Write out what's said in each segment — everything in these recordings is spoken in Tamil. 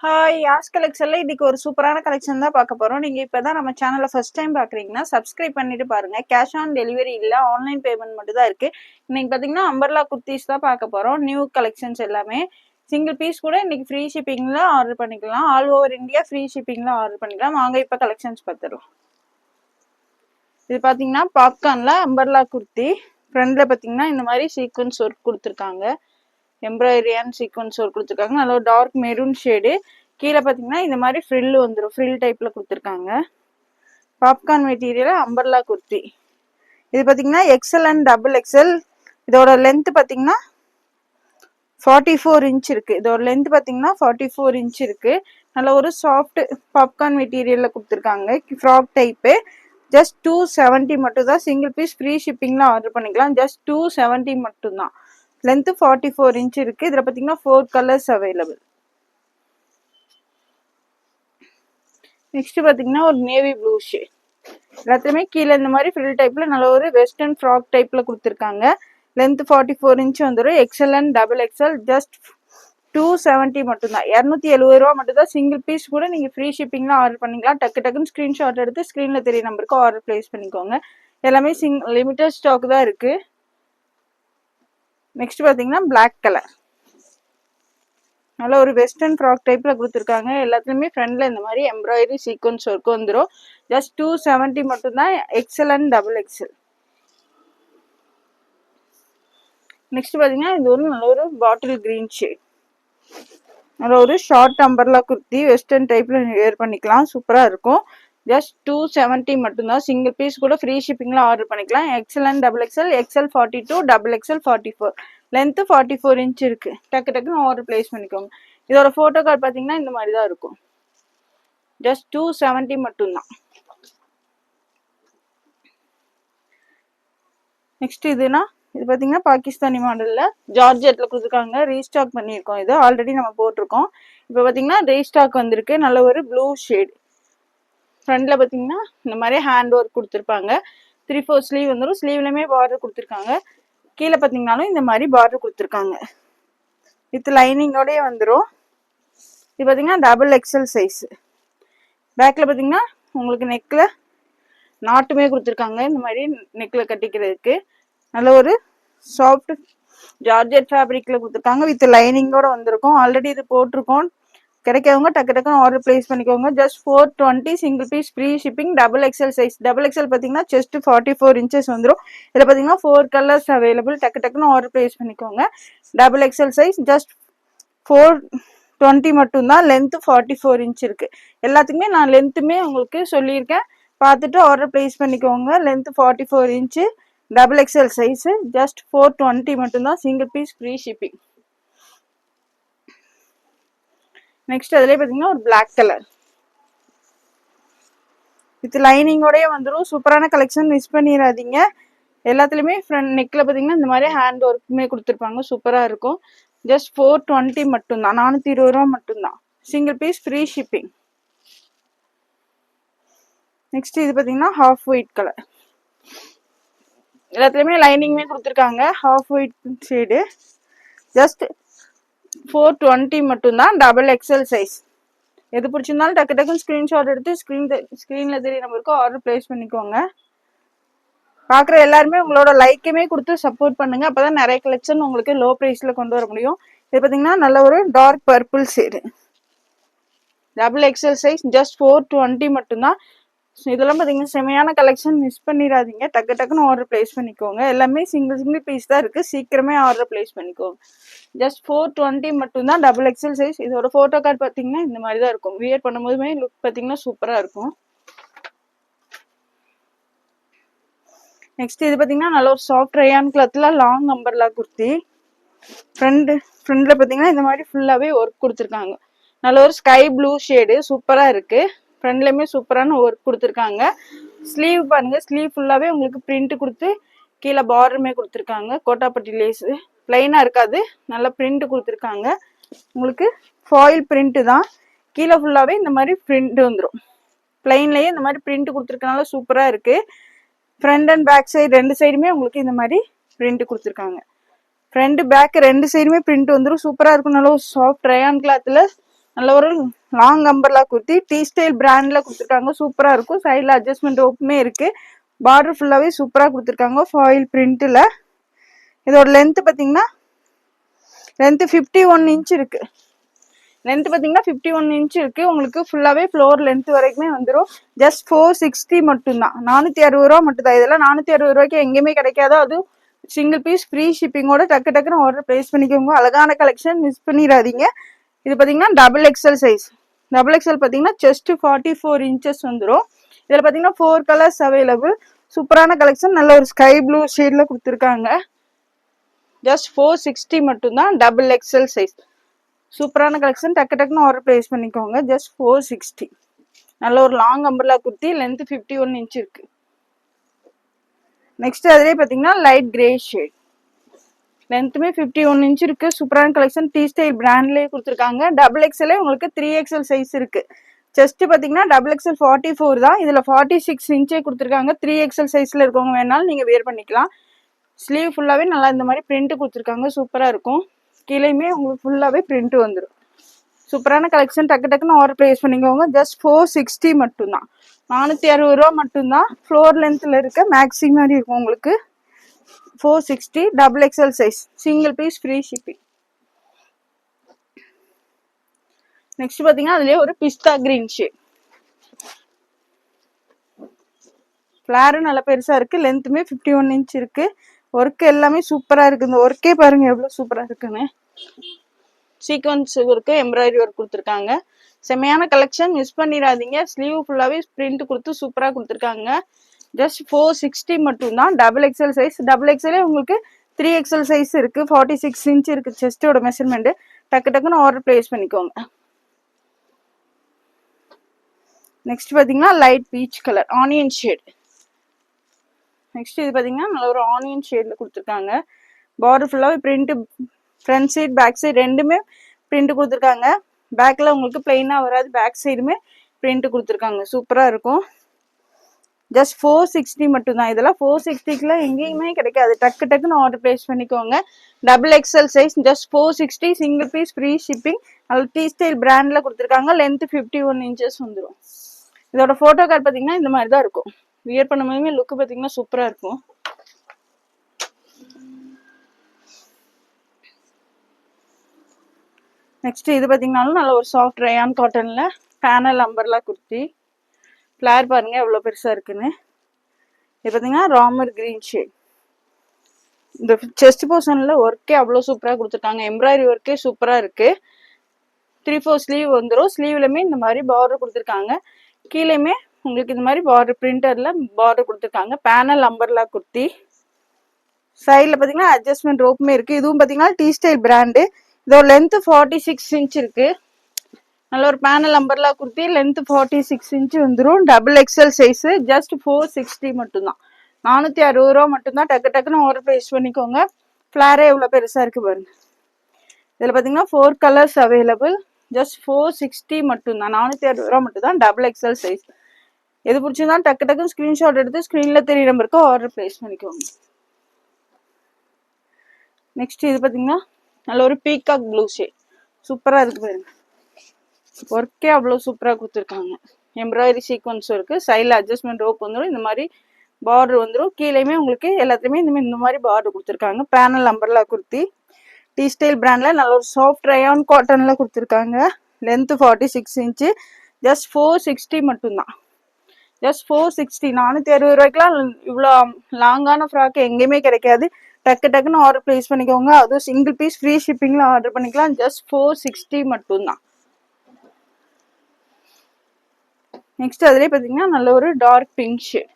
ஹாய் யாஸ் கலெக்ஷன்ல இன்னைக்கு ஒரு சூப்பரான கலெக்ஷன் தான் பார்க்க போறோம். நீங்க இப்பதான் நம்ம சேனலை ஃபர்ஸ்ட் டைம் பாக்குறீங்கன்னா சப்ஸ்கிரைப் பண்ணிட்டு பாருங்க. கேஷ் ஆன் டெலிவரி இல்ல, ஆன்லைன் பேமெண்ட் மட்டும் தான் இருக்கு. இன்னைக்கு பாத்தீங்கன்னா அம்பர்லா குர்த்திஸ் தான் பார்க்க போறோம். நியூ கலெக்ஷன்ஸ் எல்லாமே சிங்கிள் பீஸ் கூட இன்னைக்கு ஃப்ரீ ஷிப்பிங்ல ஆர்டர் பண்ணிக்கலாம். ஆல் ஓவர் இந்தியா ஃப்ரீ ஷிப்பிங்ல ஆர்டர் பண்ணிக்கலாம். வாங்க இப்ப கலெக்ஷன்ஸ் பார்த்துடலாம். இது பாத்தீங்கன்னா பாப்கார்ன்ல அம்பர்லா குர்த்தி. ஃப்ரண்ட்ல பாத்தீங்கன்னா இந்த மாதிரி சீக்வன்ஸ் ஒர்க் கொடுத்துருக்காங்க. எம்ப்ராய்டரி அண்ட் சீக்வன்ஸ் ஒர்க் கொடுத்துருக்காங்க. நல்ல ஒரு டார்க் மெரூன் ஷேடு. கீழே பார்த்தீங்கன்னா இந்த மாதிரி ஃப்ரில் வந்துடும். ஃப்ரில் டைப்ல கொடுத்துருக்காங்க. Popcorn material umbrella kurti. இது பார்த்தீங்கன்னா எக்ஸல் அண்ட் டபுள் எக்ஸல். இதோட லென்த் பார்த்தீங்கன்னா 44 இன்ச் இருக்கு. இதோட லென்த் பார்த்தீங்கன்னா 44 இன்ச் இருக்கு. நல்ல ஒரு சாஃப்ட் பாப்கார்ன் மெட்டீரியல்ல கொடுத்துருக்காங்க. Frock type. ஜஸ்ட் 270 மட்டும் தான். சிங்கிள் பீஸ் ஃப்ரீ ஷிப்பிங்ல ஆர்டர் பண்ணிக்கலாம். ஜஸ்ட் 270 மட்டும் தான். லென்த் 44 இன்ச் இருக்கு. இதுல பாத்தீங்கன்னா 4 கலர்ஸ் அவைலபிள். நெக்ஸ்ட் பாத்தீங்கன்னா ஒரு நேவி ப்ளூ ஷேட். எல்லாத்துலயுமே கீழே இந்த மாதிரி ஃப்ரில் டைப்ல நல்ல ஒரு வெஸ்டர்ன் ஃப்ராக் டைப்ல கொடுத்துருக்காங்க. லென்த் 44 இன்ச் வந்துடும். XL and double XL. Just 270 மட்டும் தான். 270 ரூபா மட்டும் தான். சிங்கிள் பீஸ் கூட நீங்க ஃப்ரீ ஷிப்பிங்ல ஆர்டர் பண்ணிக்கலாம். டக்குன்னு ஸ்கிரீன்ஷாட் எடுத்து ஸ்கிரீன்ல தெரிய நம்பருக்கு ஆர்டர் பிளேஸ் பண்ணிக்கோங்க. எல்லாமே லிமிட்டட் ஸ்டாக் தான் இருக்கு. நெக்ஸ்ட் பாத்தீங்கன்னா பிளாக் கலர். நல்ல ஒரு வெஸ்டர்ன் ஃப்ராக் டைப்ல கொடுத்துருக்காங்க. எல்லாத்துலயுமே ஃப்ரண்ட்ல இந்த மாதிரி எம்ப்ராய்டரி சீக்வன்ஸ் ஒர்க் வந்துடும். ஜஸ்ட் 270 மட்டும் தான். XL and double XL. Next பாத்தீங்கன்னா இது ஒரு நல்ல ஒரு பாட்டில் கிரீன் ஷேட். நல்ல ஒரு ஷார்ட் அம்பர்லா குர்த்தி. வெஸ்டர்ன் டைப்ல வேர் பண்ணிக்கலாம். சூப்பரா இருக்கும். ஜஸ்ட் 270 மட்டும் தான். சிங்கிள் பீஸ் கூட ஃப்ரீ ஷிப்பிங்ல ஆர்டர் பண்ணிக்கலாம். XL and double XL. XL 42, double XL 44. Length 44 inch இருக்கு. டக்குன்னு ஆர்டர் பிளேஸ் பண்ணிக்கோங்க. இதோட போட்டோ கார்டு பாத்தீங்கன்னா இந்த மாதிரி தான் இருக்கும். ஜஸ்ட் 270 மட்டும் தான். நெக்ஸ்ட் இதுனா இது பாத்தீங்கன்னா பாகிஸ்தானி மாடல்ல ஜார்ஜெட்ல கொடுத்துருக்காங்க. ரீஸ்டாக் பண்ணியிருக்கோம். இது ஆல்ரெடி நம்ம போட்டிருக்கோம். இப்போ பாத்தீங்கன்னா ரீஸ்டாக் வந்திருக்கு. நல்ல ஒரு ப்ளூ ஷேட். ஃப்ரண்ட்ல பாத்தீங்கன்னா இந்த மாதிரி ஹேண்ட் ஒர்க் கொடுத்துருப்பாங்க. 3/4 ஸ்லீவ் வந்துடும். ஸ்லீவ்லயுமே பார்டர் கொடுத்துருக்காங்க. கீழே பாத்தீங்கன்னாலும் இந்த மாதிரி பார்டர் கொடுத்துருக்காங்க. வித் லைனிங்கோடய வந்துடும். இது பாத்தீங்கன்னா டபுள் எக்ஸல் சைஸ். பேக்ல பாத்தீங்கன்னா உங்களுக்கு நெக்ல நாட்டுமே கொடுத்துருக்காங்க. இந்த மாதிரி நெக்ல கட்டிக்கிறதுக்கு நல்ல ஒரு சாஃப்ட் ஜார்ஜெட் ஃபேப்ரிக்ல கொடுத்துருக்காங்க. வித் லைனிங்கோட வந்திருக்கும். ஆல்ரெடி இது போட்டிருக்கோம். கிடைக்காதவங்க டக்குன்னு ஆர்டர் பிளேஸ் பண்ணிக்கோங்க. Just 420. Single piece free shipping. Double XL size. Double XL பாத்தீங்கன்னா செஸ்ட் 44 இன்ச்சஸ் வந்துடும். இதுல பாத்தீங்கன்னா 4 கலர்ஸ் அவைலபிள். டக்குன்னு ஆர்டர் பிளேஸ் பண்ணிக்கோங்க. Double XL size. ஜஸ்ட் 420 மட்டும் தான். லென்த் 44 இன்ச் இருக்கு. எல்லாத்துக்குமே நான் லென்த்துமே உங்களுக்கு சொல்லியிருக்கேன். பார்த்துட்டு ஆர்டர் பிளேஸ் பண்ணிக்கோங்க. Length 44 inch. Double XL size. Just 420 மட்டும் தான். Single piece free shipping. Next அதுலேயே பார்த்தீங்கன்னா ஒரு பிளாக் கலர் வித் லைனிங்கோடய வந்துடும். சூப்பரான கலெக்ஷன். மிஸ் பண்ணிடாதீங்க. எல்லாத்துலேயுமே ஃப்ரண்ட் நெக்கில் பார்த்தீங்கன்னா இந்த மாதிரி ஹேண்ட் ஒர்க்குமே கொடுத்துருப்பாங்க. சூப்பராக இருக்கும். ஜஸ்ட் 420 மட்டும்தான். 420 ரூபா மட்டும்தான். Single piece free shipping. Next இது பார்த்தீங்கன்னா ஹாஃப் ஒயிட் கலர். எல்லாத்துலேயுமே லைனிங்குமே கொடுத்துருக்காங்க. Half white shade. ஜஸ்ட் 420 மட்டும்தான். Double XL size. எது பிடிச்சிருந்தாலும் டக்குன்னு ஸ்கிரீன்ஷாட் எடுத்து ஸ்கிரீன்ல தெரிய நம்பருக்கு ஆர்டர் பிளேஸ் பண்ணிக்கோங்க. பாக்குற எல்லாருமே உங்களோட லைக்குமே கொடுத்து சப்போர்ட் பண்ணுங்க. அப்பதான் நிறைய கலெக்ஷன் உங்களுக்கு லோ பிரைஸ்ல கொண்டு வர முடியும். இது பாத்தீங்கன்னா நல்ல ஒரு dark purple shade. Double XL size. Just 420 மட்டும்தான். இதெல்லாம் பாத்தீங்கன்னா செமையான கலெக்ஷன். மிஸ் பண்ணிடாதீங்க. டக்குன்னு ஆர்டர் பிளேஸ் பண்ணிக்கோங்க. எல்லாமே சிங்கிள் பீஸ் தான் இருக்கு. சீக்கிரமே ஆர்டர் பிளேஸ் பண்ணிக்கோங்க. ஜஸ்ட் 420 மட்டும்தான். Double XL size. இதோட போட்டோ கார்டு பாத்தீங்கன்னா இந்த மாதிரி தான் இருக்கும். வியர் பண்ணும்போதுமே லுக் பாத்தீங்கன்னா சூப்பரா இருக்கும். நெக்ஸ்ட் இது பாத்தீங்கன்னா நல்ல ஒரு சாஃப்ட் ரயான் கிளாத்ல லாங் அம்பர்லா குர்த்தி. ஃப்ரண்ட்ல பாத்தீங்கன்னா இந்த மாதிரி ஃபுல்லாவே ஒர்க் கொடுத்துருக்காங்க. நல்ல ஒரு ஸ்கை ப்ளூ ஷேடு. சூப்பரா இருக்கு. ஃப்ரண்ட்லயுமே சூப்பரான ஒர்க் கொடுத்துருக்காங்க. ஸ்லீவ் பாருங்க. ஸ்லீவ் ஃபுல்லாவே உங்களுக்கு பிரிண்ட் கொடுத்து கீழே பார்டருமே கொடுத்துருக்காங்க. கோட்டாப்பட்டி லேஸ். பிளைனா இருக்காது. நல்ல பிரிண்ட் கொடுத்துருக்காங்க. உங்களுக்கு ஃபாயில் பிரிண்ட் தான். கீழே ஃபுல்லாவே இந்த மாதிரி பிரிண்ட் வந்துடும். பிளைன்லயே இந்த மாதிரி பிரிண்ட் கொடுத்துருக்கனால சூப்பரா இருக்கு. ஃப்ரண்ட் அண்ட் பேக் சைடு ரெண்டு சைடுமே உங்களுக்கு இந்த மாதிரி பிரிண்ட் கொடுத்துருக்காங்க. ஃப்ரண்ட் பேக் ரெண்டு சைடுமே பிரிண்ட் வந்துடும். சூப்பரா இருக்கும். நல்ல சாஃப்ட் ரயான் கிளாத்ல நல்ல ஒரு long umbrella kurti tea style பிராண்ட்ல கொடுத்துருக்காங்க. சூப்பரா இருக்கும். சைட்ல அட்ஜஸ்ட்மெண்ட் ரோப்புமே இருக்கு. பார்டர் ஃபுல்லாவே சூப்பரா கொடுத்துருக்காங்க ஃபாயில் பிரிண்ட்ல. இதோட லென்த் பாத்தீங்கன்னா லென்த் 51 இன்ச் இருக்கு. லென்த் பாத்தீங்கன்னா 51 இன்ச் இருக்கு. உங்களுக்கு ஃபுல்லாவே ஃப்ளோர் லென்த் வரைக்குமே வந்துடும். ஜஸ்ட் 460 மட்டும்தான். 460 ரூபா மட்டும் தான். இதெல்லாம் 460 ரூபாய்க்கு எங்கேயுமே கிடைக்காதோ. அதுவும் சிங்கிள் பீஸ் ஃப்ரீ ஷிப்பிங்கோட டக்குன்னு ஆர்டர் பிளேஸ் பண்ணிக்கோங்க. அழகான கலெக்ஷன், மிஸ் பண்ணிடாதீங்க. இது பாத்தீங்கன்னா double XL size. Double XL பாத்தீங்கன்னா செஸ்ட் 44 இன்ச்சஸ் வந்துடும். இதுல பாத்தீங்கன்னா 4 கலர்ஸ் அவைலபிள். சூப்பரான கலெக்ஷன். நல்ல ஒரு ஸ்கை ப்ளூ ஷேட்ல கொடுத்துருக்காங்க. ஜஸ்ட் 460 மட்டும்தான். Double XL size. சூப்பரான கலெக்ஷன். டக்குன்னு ஆர்டர் பிளேஸ் பண்ணிக்கோங்க. ஜஸ்ட் 460. நல்ல ஒரு long umbrella kurti. Length 51 inch இருக்கு. நெக்ஸ்ட் அதுலேயே பாத்தீங்கன்னா லைட் கிரே ஷேட். லென்த்துமே 51 இன்ச் இருக்கு. சூப்பரான கலெக்ஷன். டீ ஸ்டைல் பிராண்ட்லேயே கொடுத்துருக்காங்க. டபுள் எக்ஸ்எல்லே உங்களுக்கு 3XL சைஸ் இருக்கு. செஸ்ட் பாத்தீங்கன்னா டபுள் எக்ஸ்எல் 44 தான். இதுல 46 இன்ச்சே கொடுத்துருக்காங்க. 3XL சைஸ்ல இருக்கவங்க வேணாலும் நீங்க வேர் பண்ணிக்கலாம். ஸ்லீவ் ஃபுல்லாவே நல்லா இந்த மாதிரி பிரிண்ட் கொடுத்துருக்காங்க. சூப்பரா இருக்கும். கீழேயுமே உங்களுக்கு ஃபுல்லாவே பிரிண்ட் வந்துடும். சூப்பரான கலெக்ஷன். டக்குன்னு ஆர்டர் பிளேஸ் பண்ணிக்கோங்க. ஜஸ்ட் 460 மட்டும்தான். 460 ரூபா மட்டும்தான். ஃப்ளோர் லென்த்ல இருக்க மேக்ஸி மாதிரி இருக்கும் உங்களுக்கு. 460 double XL size. Single piece free shipping. Next பாத்தீங்கன்னா அதுலயே ஒரு பிஸ்தா கிரீன் ஷேட். ஃபிளாரும் நல்லா பெருசா இருக்கு. லென்த்துமே 51 இன்ச் இருக்கு. ஒர்க் எல்லாமே சூப்பரா இருக்கு. இந்த ஒர்க்கே பாருங்க எவ்வளவு சூப்பரா இருக்குன்னு. சீக்வன்ஸ் ஒர்க்கு, எம்ப்ராய்டரி ஒர்க் கொடுத்துருக்காங்க. செமையான கலெக்ஷன், மிஸ் பண்ணிடாதீங்க. ஸ்லீவ் ஃபுல்லாவே பிரிண்ட் கொடுத்து சூப்பரா கொடுத்துருக்காங்க. ஜஸ்ட் 460 மட்டும்தான். Double XL size. டபுள் எக்ஸ்எல்லே உங்களுக்கு 3XL சைஸ் இருக்கு. 46 இன்ச் இருக்கு செஸ்டோட மெஷர்மெண்ட். டக்குன்னு ஆர்டர் பிளேஸ் பண்ணிக்கோங்க. நெக்ஸ்ட் பாத்தீங்கன்னா light peach colour onion shade. Next இது பாத்தீங்கன்னா நல்ல ஒரு ஆனியன் ஷேட்ல கொடுத்துருக்காங்க. பார்டர் ஃபுல்லாவே print. Front side back side ரெண்டுமே பிரிண்ட் கொடுத்துருக்காங்க. பேக்ல உங்களுக்கு பிளெயினா வராது. பேக் சைடுமே பிரிண்ட் கொடுத்துருக்காங்க. சூப்பரா இருக்கும். ஜஸ்ட் 460 மட்டும்தான். இதெல்லாம் 460க்குலாம் எங்கேயுமே கிடைக்காது. டக்குன்னு ஆர்டர் பிளேஸ் பண்ணிக்கோங்க. Double XL size. Just 460. Single piece free shipping. நல்ல டீ ஸ்டைல் பிராண்ட்ல கொடுத்துருக்காங்க. லென்த் 51 இன்ச்சஸ் வந்துடும். இதோட போட்டோ கார்டு பாத்தீங்கன்னா இந்த மாதிரி தான் இருக்கும். வியர் பண்ணும்போதுமே லுக் பாத்தீங்கன்னா சூப்பரா இருக்கும். நெக்ஸ்ட் இது பாத்தீங்கன்னாலும் நல்ல ஒரு சாஃப்ட் ரயான் காட்டன்ல பேனல் அம்பர்லா குர்த்தி. ஃபிளார் பாருங்க எவ்வளவு பெருசா இருக்குன்னு. இது பாத்தீங்கன்னா ராமர் கிரீன் ஷேட். இந்த செஸ்ட் போர்ஷன்ல ஒர்க்கே அவ்வளவு சூப்பரா கொடுத்துருக்காங்க. எம்ப்ராய்டரி ஒர்க்கே சூப்பரா இருக்கு. 3/4 ஸ்லீவ் வந்துடும். ஸ்லீவ்லயுமே இந்த மாதிரி பார்டர் கொடுத்துருக்காங்க. கீழேயுமே உங்களுக்கு இந்த மாதிரி பார்டர் பிரிண்டர்ல பார்டர் கொடுத்துருக்காங்க. Panel umbrella kurti. சைட்ல பாத்தீங்கன்னா அட்ஜஸ்ட்மெண்ட் ரோப்புமே இருக்கு. இதுவும் பாத்தீங்கன்னா டீ ஸ்டைல் பிராண்டு. இதோட லென்த் 46 இன்ச் இருக்கு. நல்ல ஒரு panel umbrella kurti. Length 46 inch வந்துடும். Double XL size. ஜஸ்ட் 460 மட்டும்தான். 460 ரூபா மட்டும்தான். டக்குன்னு ஆர்டர் பிளேஸ் பண்ணிக்கோங்க. ஃபிளாரே எவ்வளவு பெருசா இருக்கு பாருங்க. இதுல பாத்தீங்கன்னா 4 கலர்ஸ் அவைலபிள். ஜஸ்ட் 460 மட்டும்தான். 460 ரூபா மட்டும்தான். Double XL size. எது பிடிச்சிருந்தா டக்குன்னு ஸ்கிரீன்ஷாட் எடுத்து ஸ்கிரீன்ல தெரிய நம்பருக்கு ஆர்டர் பிளேஸ் பண்ணிக்கோங்க. நெக்ஸ்ட் இது பாத்தீங்கன்னா நல்ல ஒரு பீகாக் ப்ளூ ஷேட். சூப்பரா இருக்கு பாருங்க. ஒர்க்கே அவ்வளவு சூப்பரா கொடுத்துருக்காங்க. எம்ப்ராய்டரி சீக்வன்ஸ் இருக்கு. சைட்ல அட்ஜஸ்ட்மெண்ட் ரோப் வந்துடும். இந்த மாதிரி பார்டர் வந்துடும். கீழேயுமே உங்களுக்கு எல்லாத்துலயுமே இந்த மாதிரி பார்டர் கொடுத்துருக்காங்க. Panel umbrella kurti. Tea style பிராண்ட்ல நல்ல ஒரு சாஃப்ட் ரயான் காட்டன்ல கொடுத்துருக்காங்க. Length 46 inch. ஜஸ்ட் 460 மட்டும்தான். ஜஸ்ட் 460. 460 ரூபாய்க்குலாம் இவ்வளோ லாங்கான ஃப்ராக் எங்கேயுமே கிடைக்காது. டக்குன்னு ஆர்டர் பிளேஸ் பண்ணிக்கோங்க. அதுவும் சிங்கிள் பீஸ் ஃப்ரீ ஷிப்பிங்ல ஆர்டர் பண்ணிக்கலாம். ஜஸ்ட் 460 மட்டும்தான். நெக்ஸ்ட் அதுலேயே பார்த்தீங்கன்னா நல்ல ஒரு டார்க் பிங்க் ஷேட்.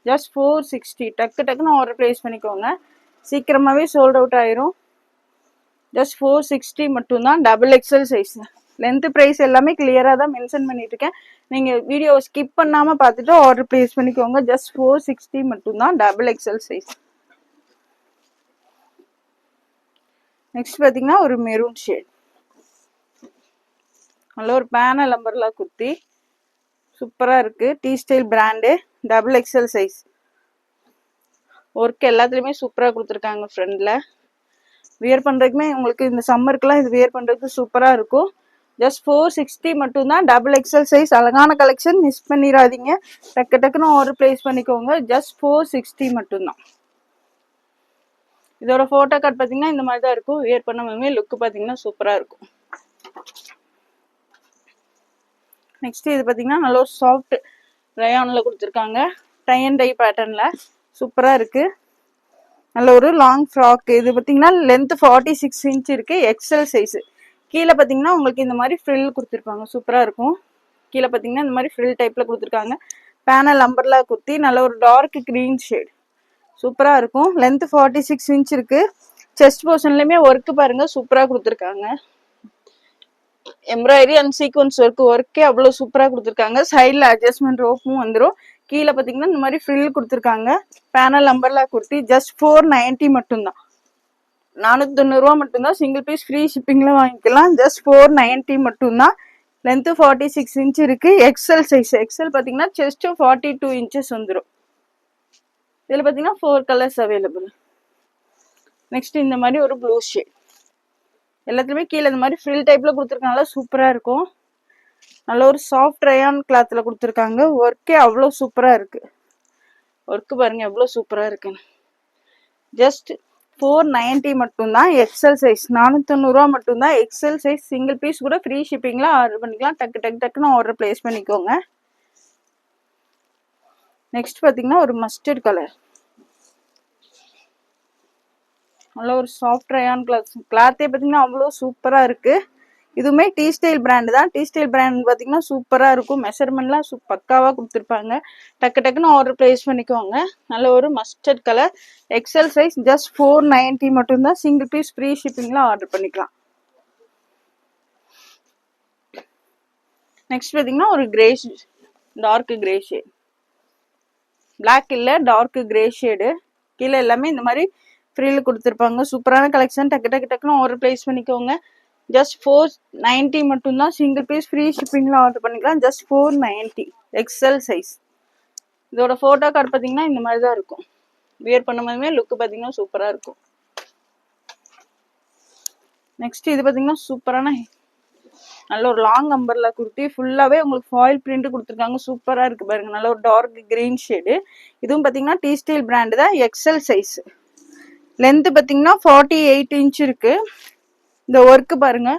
ஜஸ்ட் 460. டக்குன்னு ஆர்டர் பிளேஸ் பண்ணிக்கோங்க. சீக்கிரமாவே சோல்ட் அவுட் ஆயிரும். ஜஸ்ட் 460 மட்டும்தான். Double XL size. Length price எல்லாமே கிளியரா தான் மென்ஷன் பண்ணிட்டு இருக்கேன். நீங்க வீடியோ ஸ்கிப் பண்ணாம பார்த்துட்டு ஆர்டர் பிளேஸ் பண்ணிக்கோங்க. ஜஸ்ட் 460 மட்டும்தான். Double XL size. நெக்ஸ்ட் பாத்தீங்கன்னா ஒரு மெரூன் ஷேட். நல்ல ஒரு பேனல் அம்பர்லா குர்த்தி. சூப்பரா இருக்கு. Tea style brand. Double XL size. Work எல்லாத்துலயுமே சூப்பரா கொடுத்துருக்காங்க. ஃப்ரண்ட்ல வியர் பண்றதுக்குமே உங்களுக்கு இந்த சம்மருக்குலாம் இது வியர் பண்றதுக்கு சூப்பரா இருக்கும். ஜஸ்ட் 460 மட்டும்தான். டபுள் எக்ஸல் சைஸ், அழகான கலெக்ஷன், மிஸ் பண்ணிடாதீங்க. டக்கு டக்குன்னு ஆர்டர் பிளேஸ் பண்ணிக்கோங்க. ஜஸ்ட் 460 மட்டும்தான். இதோட போட்டோ கார்டு பாத்தீங்கன்னா இந்த மாதிரி தான் இருக்கும். வியர் பண்ணவே லுக் பாத்தீங்கன்னா சூப்பரா இருக்கும். நெக்ஸ்ட் இது பாத்தீங்கன்னா நல்ல ஒரு சாஃப்ட் ரயான்ல கொடுத்துருக்காங்க. டை அண்ட் டை பேட்டர்ன்ல சூப்பரா இருக்கு. நல்ல ஒரு லாங் ஃப்ராக். இது பாத்தீங்கன்னா லென்த் 46 இன்ச் இருக்கு, எக்ஸல் சைஸ். கீழே பாத்தீங்கன்னா உங்களுக்கு இந்த மாதிரி ஃப்ரில் கொடுத்துருப்பாங்க, சூப்பரா இருக்கும். கீழே பாத்தீங்கன்னா இந்த மாதிரி ஃப்ரில் டைப்ல கொடுத்துருக்காங்க. பேனல் அம்பர்லா குர்த்தி, நல்ல ஒரு டார்க் கிரீன் ஷேட், சூப்பரா இருக்கும். லென்த் 46 இன்ச் இருக்கு. செஸ்ட் போர்ஷன்லயுமே ஒர்க் பாருங்க சூப்பரா கொடுத்துருக்காங்க. எம்ப்ராய்டரி அண்ட் சீக்வன்ஸ் ஒர்க்கே அவ்வளவு சூப்பரா கொடுத்துருக்காங்க. சைட்ல அட்ஜஸ்ட்மெண்ட் ரோப்பும் வந்துடும். கீழே பாத்தீங்கன்னா இந்த மாதிரி ஃப்ரில் கொடுத்துருக்காங்க. பேனல் அம்பர்லா குர்த்தி ஜஸ்ட் 490 மட்டும்தான். 490 ரூபா மட்டும்தான். சிங்கிள் பீஸ் ஃப்ரீ ஷிப்பிங்ல வாங்கிக்கலாம். ஜஸ்ட் 490 மட்டும்தான். லென்த் 46 இன்ச் இருக்கு, எக்ஸல் சைஸ். எக்ஸல் பாத்தீங்கன்னா செஸ்ட் 42 இன்ச்சஸ் வந்துடும். இதுல பாத்தீங்கன்னா 4 கலர்ஸ் அவைலபிள். நெக்ஸ்ட் இந்த மாதிரி ஒரு ப்ளூ ஷேட். எல்லாத்துலயுமே கீழே இந்த மாதிரி ஃப்ரில் டைப்ல கொடுத்துருக்கனால சூப்பரா இருக்கும். நல்ல ஒரு சாஃப்ட் ரயான் கிளாத்ல கொடுத்துருக்காங்க. ஒர்க்கே அவ்வளோ சூப்பரா இருக்கு. ஒர்க் பாருங்க எவ்வளவு சூப்பரா இருக்குன்னு. ஜஸ்ட் 490 மட்டும்தான். எக்ஸல் சைஸ் 490 ரூபா மட்டும்தான். XL size. சிங்கிள் பீஸ் கூட ஃப்ரீ ஷிப்பிங்ல ஆர்டர் பண்ணிக்கலாம். டக்கு டக்கு டக்குன்னு ஆர்டர் பிளேஸ் பண்ணிக்கோங்க. நெக்ஸ்ட் பாத்தீங்கன்னா ஒரு மஸ்டர்ட் கலர். நல்ல ஒரு சாஃப்ட் ரயான் கிளாத். கிளாத்தே பாத்தீங்கன்னா அவ்வளோ சூப்பரா இருக்கு. இதுவுமே டி ஸ்டைல் பிராண்ட் தான். டி ஸ்டைல் பிராண்ட் பாத்தீங்கன்னா சூப்பரா இருக்கும். மெஷர்மெண்ட்லாம் பக்காவா கொடுத்துருப்பாங்க. டக்கு டக்குன்னு ஆர்டர் பிளேஸ் பண்ணிக்கோங்க. நல்ல ஒரு mustard colour, XL size. Just 490 மட்டும்தான். சிங்கிள் பீஸ் ஃப்ரீ ஷிப்பிங்ல ஆர்டர் பண்ணிக்கலாம். நெக்ஸ்ட் பாத்தீங்கன்னா ஒரு grey, dark grey shade. Black இல்ல, டார்க் கிரே ஷேடு. கீழே எல்லாமே இந்த மாதிரி ஃப்ரீல கொடுத்துருப்பாங்க. சூப்பரான கலெக்ஷன். டக்கு டக்கு டக்குன்னு ஆர்டர் பிளேஸ் பண்ணிக்கோங்க. ஜஸ்ட் 490 மட்டும்தான். சிங்கிள் பீஸ் ஃப்ரீ ஷிப்பிங்ல ஆர்டர் பண்ணிக்கலாம். Just 490, XL size. இதோட போட்டோ கார்டு பாத்தீங்கன்னா இந்த மாதிரி தான் இருக்கும். வியர் பண்ணும்போதுமே லுக் பாத்தீங்கன்னா சூப்பரா இருக்கும். நெக்ஸ்ட் இது பாத்தீங்கன்னா சூப்பரான நல்ல ஒரு லாங் அம்பர்லா குர்த்தி. ஃபுல்லாவே உங்களுக்கு ஃபாயில் பிரிண்ட் கொடுத்துருக்காங்க. சூப்பரா இருக்கு பாருங்க. நல்ல ஒரு டார்க் கிரீன் ஷேடு. இதுவும் பாத்தீங்கன்னா டி ஸ்டைல் பிராண்ட் தான். XL size. லென்த் பாத்தீங்கன்னா 48 இன்ச் இருக்கு. இந்த ஒர்க் பாருங்க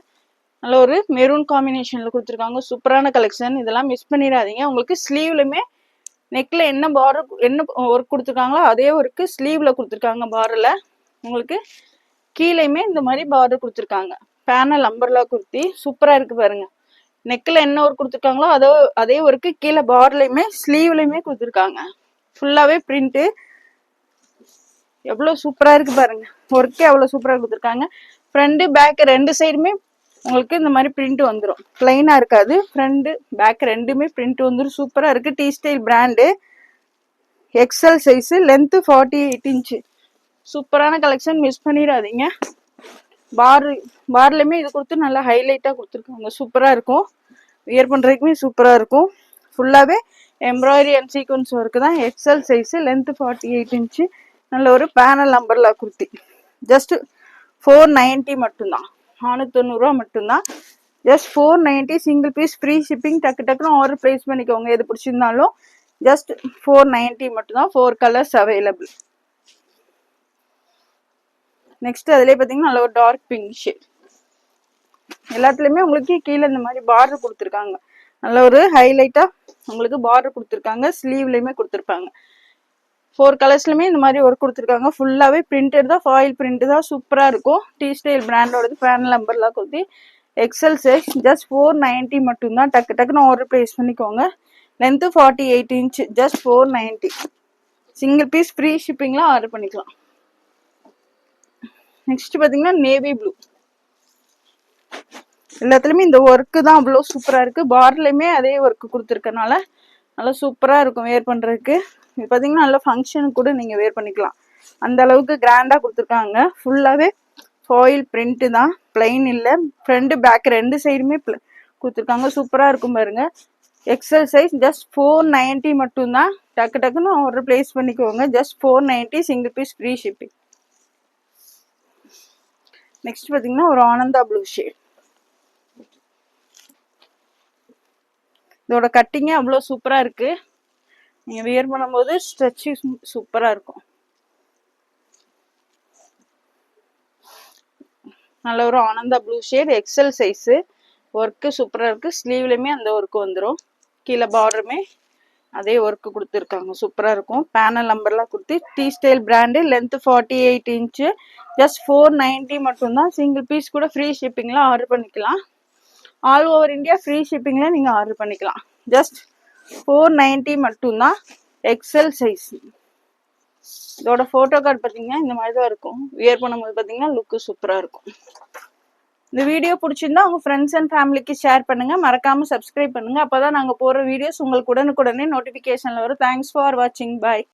நல்ல ஒரு மெரூன் காம்பினேஷன்ல கொடுத்துருக்காங்க. சூப்பரான கலெக்ஷன். இதெல்லாம் மிஸ் பண்ணிடாதீங்க. உங்களுக்கு ஸ்லீவ்லயுமே நெக்ல என்ன பார்டர், என்ன ஒர்க் கொடுத்துருக்காங்களோ அதே ஒர்க்கு ஸ்லீவ்ல கொடுத்துருக்காங்க. பார்டர்ல உங்களுக்கு கீழேயுமே இந்த மாதிரி பார்டர் கொடுத்துருக்காங்க. பேனல் அம்பர்லா குர்த்தி சூப்பரா இருக்கு பாருங்க. நெக்ல என்ன ஒர்க் கொடுத்துருக்காங்களோ அதே ஒர்க்கு கீழே பார்டர்லயுமே ஸ்லீவ்லயுமே கொடுத்துருக்காங்க. ஃபுல்லாவே பிரிண்ட். எவ்வளவு சூப்பரா இருக்கு பாருங்க. ஒர்க்கே அவ்வளவு சூப்பரா கொடுத்துருக்காங்க. ஃப்ரண்ட் பேக் ரெண்டு சைடுமே உங்களுக்கு இந்த மாதிரி பிரிண்ட் வந்துடும். பிளைனா இருக்காது. ஃப்ரண்ட் பேக் ரெண்டுமே பிரிண்ட் வந்துடும். சூப்பரா இருக்கு. T style brand. XL size. Length 48 inch. சூப்பரான கலெக்ஷன். மிஸ் பண்ணிடாதீங்க. பார்லயுமே இது கொடுத்து நல்லா ஹைலைட்டா கொடுத்துருக்காங்க. சூப்பரா இருக்கும். வியர் பண்றதுக்குமே சூப்பரா இருக்கும். ஃபுல்லாவே எம்ப்ராய்டரி அண்ட் சீக்வன்ஸ் ஒர்க் தான். XL size. Length 48 inch. நல்ல ஒரு பேனல் நம்பர்ல குர்த்தி. ஜஸ்ட் 490 மட்டும்தான். 490 ரூபா மட்டும்தான். Just 490. Single piece free shipping. டக்கு டக்குன்னு ஆர்டர் பிளேஸ் பண்ணிக்கோங்க. எது பிடிச்சிருந்தாலும். ஜஸ்ட் 490 மட்டும்தான். 4 கலர்ஸ் அவைலபிள். நெக்ஸ்ட் அதுலயே பாத்தீங்கன்னா நல்ல ஒரு டார்க் பிங்க் ஷேட். எல்லாத்துலயுமே உங்களுக்கு கீழே இந்த மாதிரி பார்டர் கொடுத்துருக்காங்க. நல்ல ஒரு ஹைலைட்டா உங்களுக்கு பார்டர் கொடுத்துருக்காங்க. ஸ்லீவ்லயுமே கொடுத்துருப்பாங்க. 4 கலர்ஸ்லயுமே இந்த மாதிரி ஒர்க் கொடுத்துருக்காங்க. ஃபுல்லாவே பிரிண்டட் தான். ஃபாயில் பிரிண்ட் தான். சூப்பரா இருக்கும். D style பிராண்டோடது. பேனல் நம்பர்லாம் கொடுத்து எக்ஸல் சைஸ். ஜஸ்ட் 490 மட்டும்தான். டக்கு டக்குன்னு ஆர்டர் பிளேஸ் பண்ணிக்கோங்க. Length 48 inch. Just 490. Single piece free ஷிப்பிங்ல ஆர்டர் பண்ணிக்கலாம். நெக்ஸ்ட் பாத்தீங்கன்னா நேவி ப்ளூ. எல்லாத்துலயுமே இந்த ஒர்க்கு தான் அவ்வளோ சூப்பரா இருக்கு. பார்டர்லயுமே அதே ஒர்க் கொடுத்துருக்கனால நல்லா சூப்பரா இருக்கும் வேர் பண்றதுக்கு. இது பாத்தீங்கன்னா நல்ல ஃபங்க்ஷனுக்கு கூட நீங்க வேர் பண்ணிக்கலாம். அந்த அளவுக்கு கிராண்டா கொடுத்துருக்காங்க. ஃபுல்லாவே ஃபாயில் பிரிண்ட் தான். பிளைன் இல்ல. ஃப்ரண்ட் பேக் ரெண்டு சைடுமே கொடுத்துருக்காங்க. சூப்பரா இருக்கும் பாருங்க. XL size. ஜஸ்ட் 490 மட்டும்தான். டக்கு டக்குன்னு ஆர்டர் பிளேஸ் பண்ணிக்கோங்க. Just 490. Single piece free shipping. Next பாத்தீங்கன்னா ஒரு ஆனந்தா ப்ளூ ஷேட். இதோட கட்டிங்கே அவ்வளோ சூப்பராக இருக்குது. நீங்கள் வியர் பண்ணும்போது ஸ்ட்ரெச்சு சூப்பராக இருக்கும். நல்ல ஒரு ஆனந்தா blue shade, XL size. Work சூப்பராக இருக்குது. ஸ்லீவ்லையுமே அந்த ஒர்க்கு வந்துடும். கீழே பார்டருமே அதே ஒர்க்கு கொடுத்துருக்காங்க. சூப்பராக இருக்கும். பேனல் நம்பர்லாம் கொடுத்து T style brand. Length 48 inch. Just 490 மட்டும்தான். சிங்கிள் பீஸ் கூட ஃப்ரீ ஷிப்பிங்கில் ஆர்டர் பண்ணிக்கலாம். ஆல் ஓவர் இந்தியா ஃப்ரீ ஷிப்பிங்கில் நீங்கள் ஆர்டர் பண்ணிக்கலாம். ஜஸ்ட் 490 மட்டும்தான். XL size. இதோட ஃபோட்டோ கார்டு பார்த்தீங்கன்னா இந்த மாதிரி தான் இருக்கும். வியர் பண்ணும்போது பார்த்தீங்கன்னா லுக்கு சூப்பராக இருக்கும். இந்த வீடியோ பிடிச்சிருந்தா உங்கள் ஃப்ரெண்ட்ஸ் அண்ட் ஃபேமிலிக்கு ஷேர் பண்ணுங்கள். மறக்காமல் சப்ஸ்கிரைப் பண்ணுங்கள். அப்போ தான் நாங்கள் போடுற வீடியோஸ் உங்களுக்கு உடனுக்குடனே நோட்டிஃபிகேஷனில் வரும். தேங்க்ஸ் ஃபார் வாட்சிங். பாய்.